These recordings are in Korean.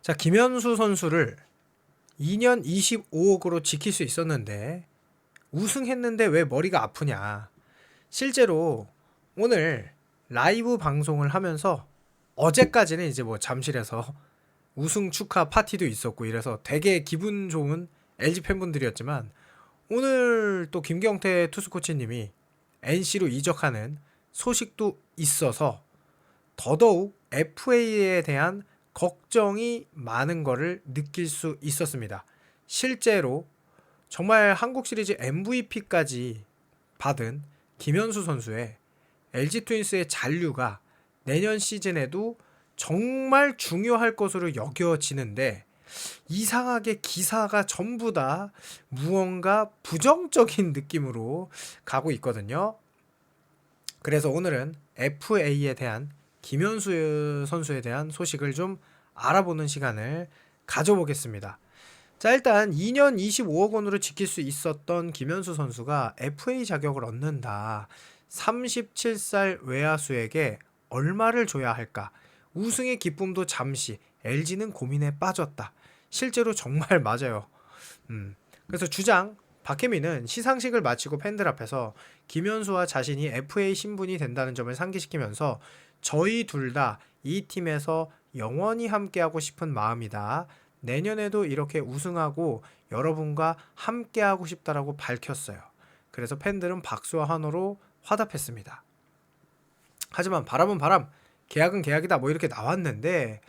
자, 김현수 선수를 2년 25억으로 지킬 수 있었는데 우승했는데 왜 머리가 아프냐. 실제로 오늘 라이브 방송을 하면서 어제까지는 이제 뭐 잠실에서 우승 축하 파티도 있었고 이래서 되게 기분 좋은 LG 팬분들이었지만 오늘 또 김경태 투수코치님이 NC로 이적하는 소식도 있어서 더더욱 FA에 대한 걱정이 많은 거를 느낄 수 있었습니다. 실제로 정말 한국 시리즈 MVP까지 받은 김현수 선수의 LG 트윈스의 잔류가 내년 시즌에도 정말 중요할 것으로 여겨지는데 이상하게 기사가 전부 다 무언가 부정적인 느낌으로 가고 있거든요. 그래서 오늘은 FA에 대한 김현수 선수에 대한 소식을 좀 알아보는 시간을 가져보겠습니다. 자, 일단 2년 25억 원으로 지킬 수 있었던 김현수 선수가 FA 자격을 얻는다. 37살 외야수에게 얼마를 줘야 할까? 우승의 기쁨도 잠시, LG는 고민에 빠졌다. 실제로 정말 맞아요. 그래서 주장 박혜민은 시상식을 마치고 팬들 앞에서 김현수와 자신이 FA 신분이 된다는 점을 상기시키면서 저희 둘 다 이 팀에서 영원히 함께하고 싶은 마음이다. 내년에도 이렇게 우승하고 여러분과 함께하고 싶다라고 밝혔어요. 그래서 팬들은 박수와 환호로 화답했습니다. 하지만 바람은 바람, 계약은 계약이다 뭐 이렇게 나왔는데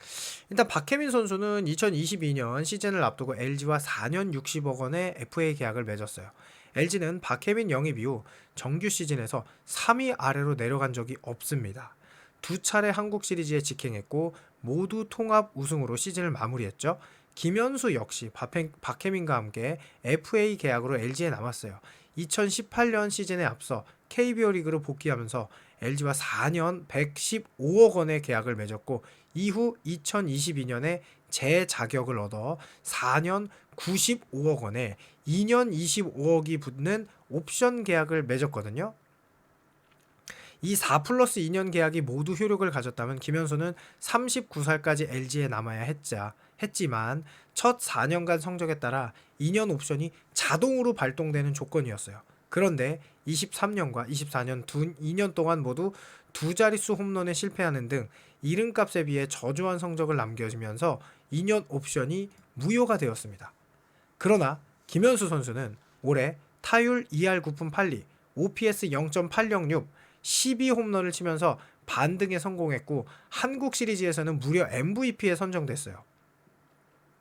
일단 박혜민 선수는 2022년 시즌을 앞두고 LG와 4년 60억 원의 FA 계약을 맺었어요. LG는 박혜민 영입 이후 정규 시즌에서 3위 아래로 내려간 적이 없습니다. 두 차례 한국 시리즈에 직행했고 모두 통합 우승으로 시즌을 마무리했죠. 김현수 역시 박혜민과 함께 FA 계약으로 LG에 남았어요. 2018년 시즌에 앞서 KBO 리그로 복귀하면서 LG와 4년 115억 원의 계약을 맺었고 이후 2022년에 재자격을 얻어 4년 95억 원에 2년 25억이 붙는 옵션 계약을 맺었거든요. 이 4 플러스 2년 계약이 모두 효력을 가졌다면 김현수는 39살까지 LG에 남아야 했지만 첫 4년간 성적에 따라 2년 옵션이 자동으로 발동되는 조건이었어요. 그런데 23년과 24년 2년 동안 모두 두 자릿수 홈런에 실패하는 등 이름값에 비해 저조한 성적을 남겨주면서 2년 옵션이 무효가 되었습니다. 그러나 김현수 선수는 올해 타율 2할 9푼 8리, OPS 0.806, 12홈런을 치면서 반등에 성공했고 한국 시리즈에서는 무려 MVP에 선정됐어요.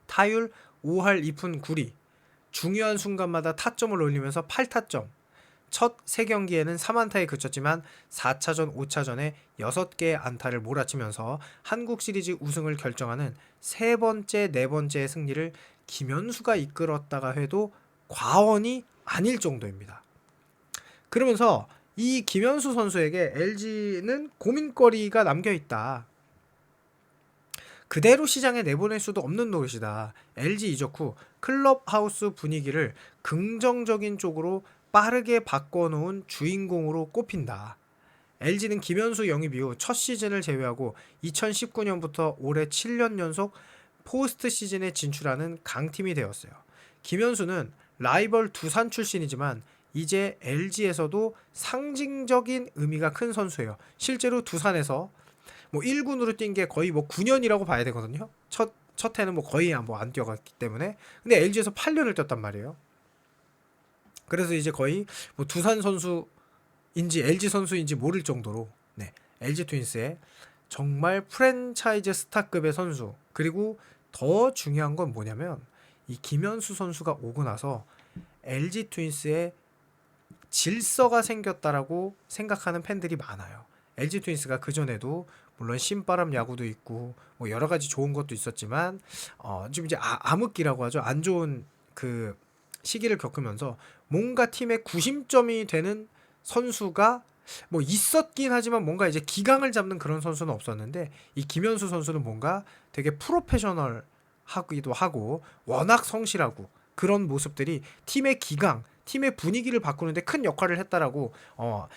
타율 5할 2푼 9리, 중요한 순간마다 타점을 올리면서 8타점, 첫 3경기에는 3안타에 그쳤지만 4차전, 5차전에 6개의 안타를 몰아치면서 한국 시리즈 우승을 결정하는 세 번째, 네 번째의 승리를 김현수가 이끌었다가 해도 과언이 아닐 정도입니다. 그러면서 이 김현수 선수에게 LG는 고민거리가 남겨있다. 그대로 시장에 내보낼 수도 없는 노릇이다. LG 이적 후 클럽하우스 분위기를 긍정적인 쪽으로 빠르게 바꿔놓은 주인공으로 꼽힌다. LG는 김현수 영입 이후 첫 시즌을 제외하고 2019년부터 올해 7년 연속 포스트 시즌에 진출하는 강팀이 되었어요. 김현수는 라이벌 두산 출신이지만 이제 LG에서도 상징적인 의미가 큰 선수예요. 실제로 두산에서 뭐 1군으로 뛴 게 거의 뭐 9년이라고 봐야 되거든요. 첫 해는 뭐 거의 뭐 안 뛰어갔기 때문에. 근데 LG에서 8년을 뛰었단 말이에요. 그래서 이제 거의 뭐 두산 선수인지 LG 선수인지 모를 정도로 네, LG 트윈스의 정말 프랜차이즈 스타급의 선수. 그리고 더 중요한 건 뭐냐면 이 김현수 선수가 오고 나서 LG 트윈스의 질서가 생겼다라고 생각하는 팬들이 많아요. LG 트윈스가 그전에도 물론 신바람 야구도 있고 뭐 여러 가지 좋은 것도 있었지만 좀 이제 암흑기라고 하죠. 안 좋은 그 시기를 겪으면서 뭔가 팀의 구심점이 되는 선수가 뭐 있었긴 하지만 뭔가 이제 기강을 잡는 그런 선수는 없었는데 이 김현수 선수는 뭔가 되게 프로페셔널 하기도 하고 워낙 성실하고 그런 모습들이 팀의 기강, 팀의 분위기를 바꾸는데 큰 역할을 했다라고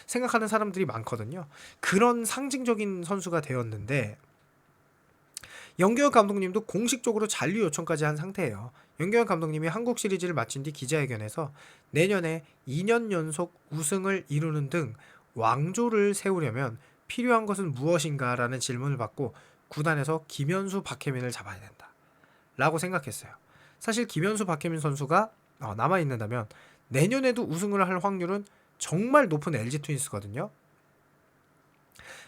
생각하는 사람들이 많거든요. 그런 상징적인 선수가 되었는데 연경현 감독님도 공식적으로 잔류 요청까지 한 상태예요. 연경현 감독님이 한국 시리즈를 마친 뒤 기자회견에서 내년에 2년 연속 우승을 이루는 등 왕조를 세우려면 필요한 것은 무엇인가 라는 질문을 받고 구단에서 김현수, 박혜민을 잡아야 된다 라고 생각했어요. 사실 김현수, 박혜민 선수가 남아있는다면 내년에도 우승을 할 확률은 정말 높은 LG 트윈스거든요.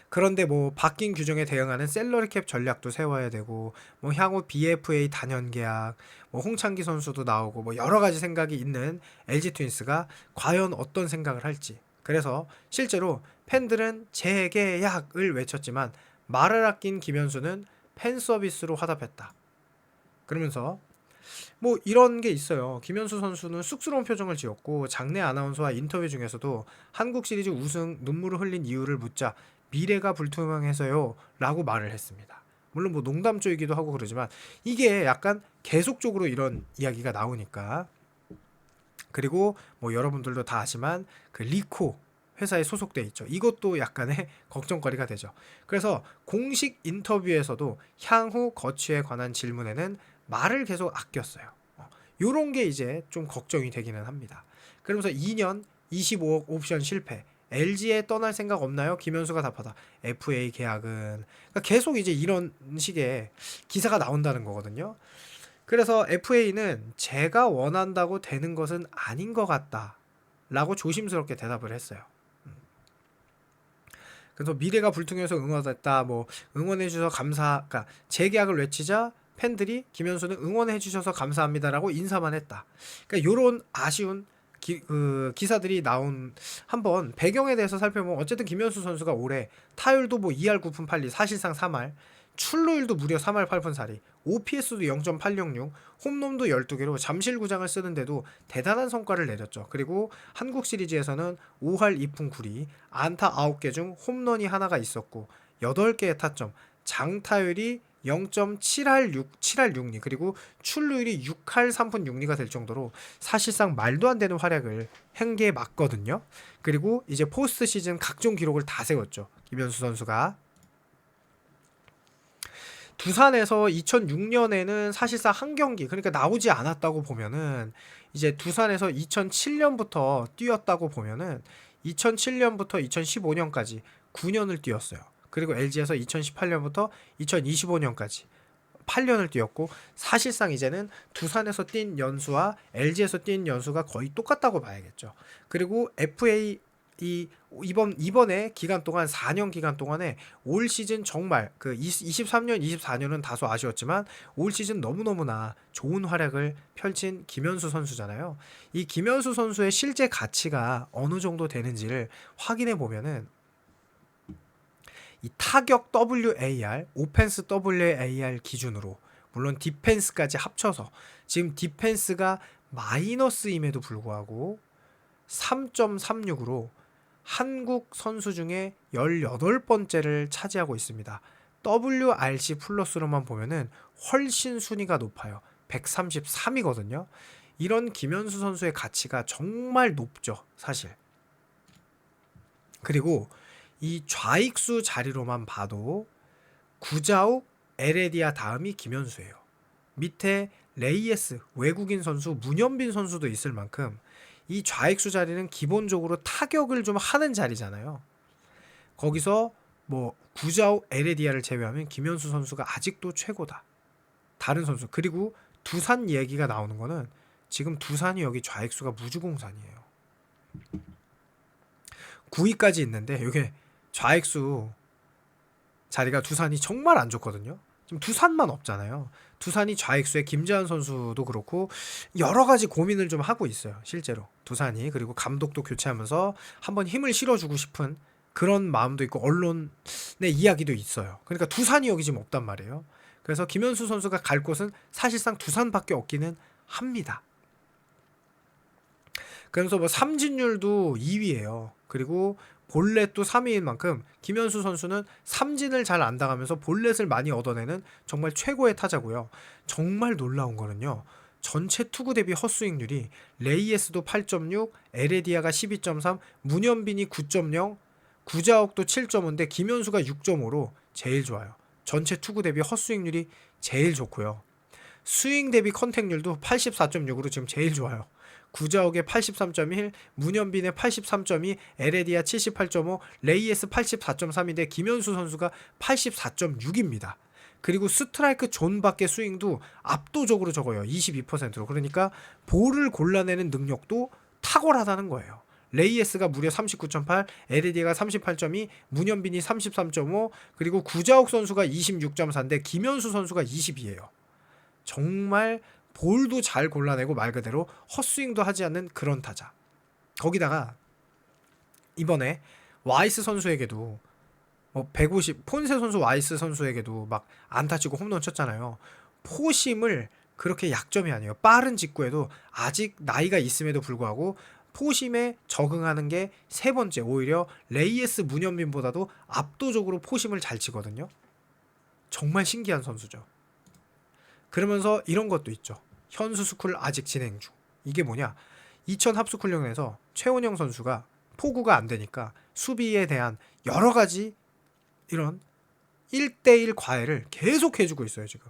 그런데 뭐 바뀐 규정에 대응하는 셀러리 캡 전략도 세워야 되고 뭐 향후 BFA 단연 계약, 뭐 홍창기 선수도 나오고 뭐 여러 가지 생각이 있는 LG 트윈스가 과연 어떤 생각을 할지. 그래서 실제로 팬들은 재계약을 외쳤지만 말을 아낀 김현수는 팬 서비스로 화답했다. 그러면서 뭐 이런 게 있어요. 김현수 선수는 쑥스러운 표정을 지었고 장내 아나운서와 인터뷰 중에서도 한국 시리즈 우승 눈물을 흘린 이유를 묻자 미래가 불투명해서요 라고 말을 했습니다. 물론 뭐 농담조이기도 하고 그러지만 이게 약간 계속적으로 이런 이야기가 나오니까. 그리고 뭐 여러분들도 다 아시만 그 리코 회사에 소속돼 있죠. 이것도 약간의 걱정거리가 되죠. 그래서 공식 인터뷰에서도 향후 거취에 관한 질문에는 말을 계속 아꼈어요. 요런 게 이제 좀 걱정이 되기는 합니다. 그러면서 2년 25억 옵션 실패. LG에 떠날 생각 없나요? 김현수가 답하다. FA 계약은 그러니까 계속 이제 이런 식의 기사가 나온다는 거거든요. 그래서 FA는 제가 원한다고 되는 것은 아닌 것 같다 라고 조심스럽게 대답을 했어요. 그래서 미래가 불투명해서 응원했다. 뭐 응원해 주셔서 감사. 그러니까 재계약을 외치자 팬들이 김현수는 응원해 주셔서 감사합니다라고 인사만 했다. 그러니까 요런 아쉬운 기사들이 나온. 한번 배경에 대해서 살펴보면 어쨌든 김현수 선수가 올해 타율도 뭐 2할 9푼 8리 사실상 3할, 출루율도 무려 3할 8푼 4리, OPS도 0.866, 홈런도 12개로 잠실구장을 쓰는데도 대단한 성과를 내렸죠. 그리고 한국 시리즈에서는 5할 2푼 9리, 안타 9개 중 홈런이 하나가 있었고 8개의 타점, 장타율이 0.7할 6리, 그리고 출루율이 6할 3푼 6리가 될 정도로 사실상 말도 안 되는 활약을 한 게 맞거든요. 그리고 이제 포스트 시즌 각종 기록을 다 세웠죠. 김현수 선수가. 두산에서 2006년에는 사실상 한 경기, 그러니까 나오지 않았다고 보면은, 이제 두산에서 2007년부터 뛰었다고 보면은 2007년부터 2015년까지 9년을 뛰었어요. 그리고 LG에서 2018년부터 2025년까지 8년을 뛰었고, 사실상 이제는 두산에서 뛴 연수와 LG에서 뛴 연수가 거의 똑같다고 봐야겠죠. 그리고 FA 이번에 기간 동안 4년 기간 동안에 올 시즌 정말 그 23년 24년은 다소 아쉬웠지만 올 시즌 너무너무나 좋은 활약을 펼친 김현수 선수잖아요. 이 김현수 선수의 실제 가치가 어느 정도 되는지를 확인해 보면은 이 타격 WAR, 오펜스 WAR 기준으로, 물론 디펜스까지 합쳐서 지금 디펜스가 마이너스임에도 불구하고 3.36으로 한국 선수 중에 18번째를 차지하고 있습니다. WRC 플러스로만 보면은 훨씬 순위가 높아요. 133이거든요. 이런 김현수 선수의 가치가 정말 높죠, 사실. 그리고 이 좌익수 자리로만 봐도 구자욱, 에레디아 다음이 김현수예요. 밑에 레이에스, 외국인 선수, 문현빈 선수도 있을 만큼 이 좌익수 자리는 기본적으로 타격을 좀 하는 자리잖아요. 거기서 뭐 구자욱, 에레디아를 제외하면 김현수 선수가 아직도 최고다. 다른 선수. 그리고 두산 얘기가 나오는 거는 지금 두산이 여기 좌익수가 무주공산이에요. 9위까지 있는데 이게 좌익수 자리가 두산이 정말 안 좋거든요. 지금 두산만 없잖아요. 두산이 좌익수에 김재환 선수도 그렇고 여러 가지 고민을 좀 하고 있어요. 실제로 두산이. 그리고 감독도 교체하면서 한번 힘을 실어주고 싶은 그런 마음도 있고 언론의 이야기도 있어요. 그러니까 두산이 여기 지금 없단 말이에요. 그래서 김현수 선수가 갈 곳은 사실상 두산밖에 없기는 합니다. 그래서 뭐 삼진율도 2위예요. 그리고 볼넷도 3위인 만큼 김현수 선수는 삼진을 잘 안 당하면서 볼넷을 많이 얻어내는 정말 최고의 타자고요. 정말 놀라운 거는요. 전체 투구 대비 헛스윙률이 레이에스도 8.6, 에레디아가 12.3, 문현빈이 9.0, 구자욱도 7.5인데 김현수가 6.5로 제일 좋아요. 전체 투구 대비 헛스윙률이 제일 좋고요. 스윙 대비 컨택률도 84.6으로 지금 제일 좋아요. 구자욱의 83.1, 문현빈의 83.2, 에레디아 78.5, 레이에스 84.3인데 김현수 선수가 84.6입니다. 그리고 스트라이크 존 밖의 스윙도 압도적으로 적어요. 22%로. 그러니까 볼을 골라내는 능력도 탁월하다는 거예요. 레이에스가 무려 39.8, 에레디아가 38.2, 문현빈이 33.5, 그리고 구자욱 선수가 26.4인데 김현수 선수가 20이에요. 정말 볼도 잘 골라내고 말 그대로 헛스윙도 하지 않는 그런 타자. 거기다가 이번에 와이스 선수에게도 150 폰세 선수 와이스 선수에게도 막 안타 치고 홈런 쳤잖아요. 포심을 그렇게 약점이 아니에요. 빠른 직구에도 아직 나이가 있음에도 불구하고 포심에 적응하는 게 세 번째, 오히려 레이에스 문현빈보다도 압도적으로 포심을 잘 치거든요. 정말 신기한 선수죠. 그러면서 이런 것도 있죠. 현수 스쿨 아직 진행 중. 이게 뭐냐? 2000 합숙 훈련에서 최원영 선수가 포구가 안 되니까 수비에 대한 여러 가지 이런 1대1 과외를 계속 해주고 있어요, 지금.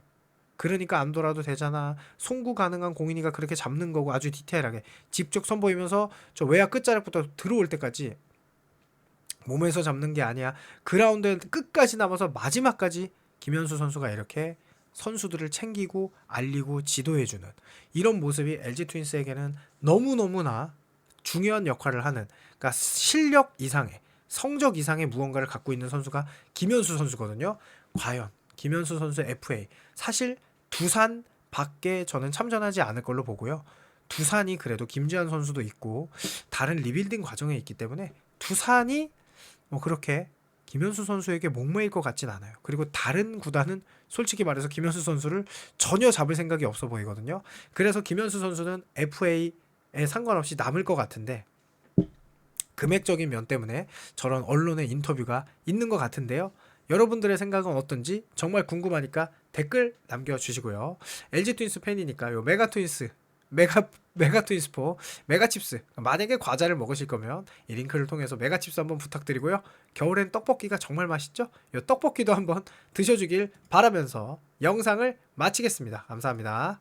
그러니까 안 돌아도 되잖아. 송구 가능한 공인이가 그렇게 잡는 거고 아주 디테일하게 직접 선보이면서 저 외야 끝자락부터 들어올 때까지 몸에서 잡는 게 아니야. 그라운드에 끝까지 남아서 마지막까지 김현수 선수가 이렇게 선수들을 챙기고 알리고 지도해주는 이런 모습이 LG 트윈스에게는 너무너무나 중요한 역할을 하는, 그러니까 실력 이상의, 성적 이상의 무언가를 갖고 있는 선수가 김현수 선수거든요. 과연 김현수 선수의 FA, 사실 두산 밖에 저는 참전하지 않을 걸로 보고요. 두산이 그래도 김지한 선수도 있고 다른 리빌딩 과정에 있기 때문에 두산이 그렇게 김현수 선수에게 목매일 것 같진 않아요. 그리고 다른 구단은 솔직히 말해서 김현수 선수를 전혀 잡을 생각이 없어 보이거든요. 그래서 김현수 선수는 FA에 상관없이 남을 것 같은데 금액적인 면 때문에 저런 언론의 인터뷰가 있는 것 같은데요. 여러분들의 생각은 어떤지 정말 궁금하니까 댓글 남겨주시고요. LG 트윈스 팬이니까 요 메가 트윈스 메가 트윈스포 메가칩스, 만약에 과자를 먹으실 거면 이 링크를 통해서 메가칩스 한번 부탁드리고요. 겨울엔 떡볶이가 정말 맛있죠? 요 떡볶이도 한번 드셔주길 바라면서 영상을 마치겠습니다. 감사합니다.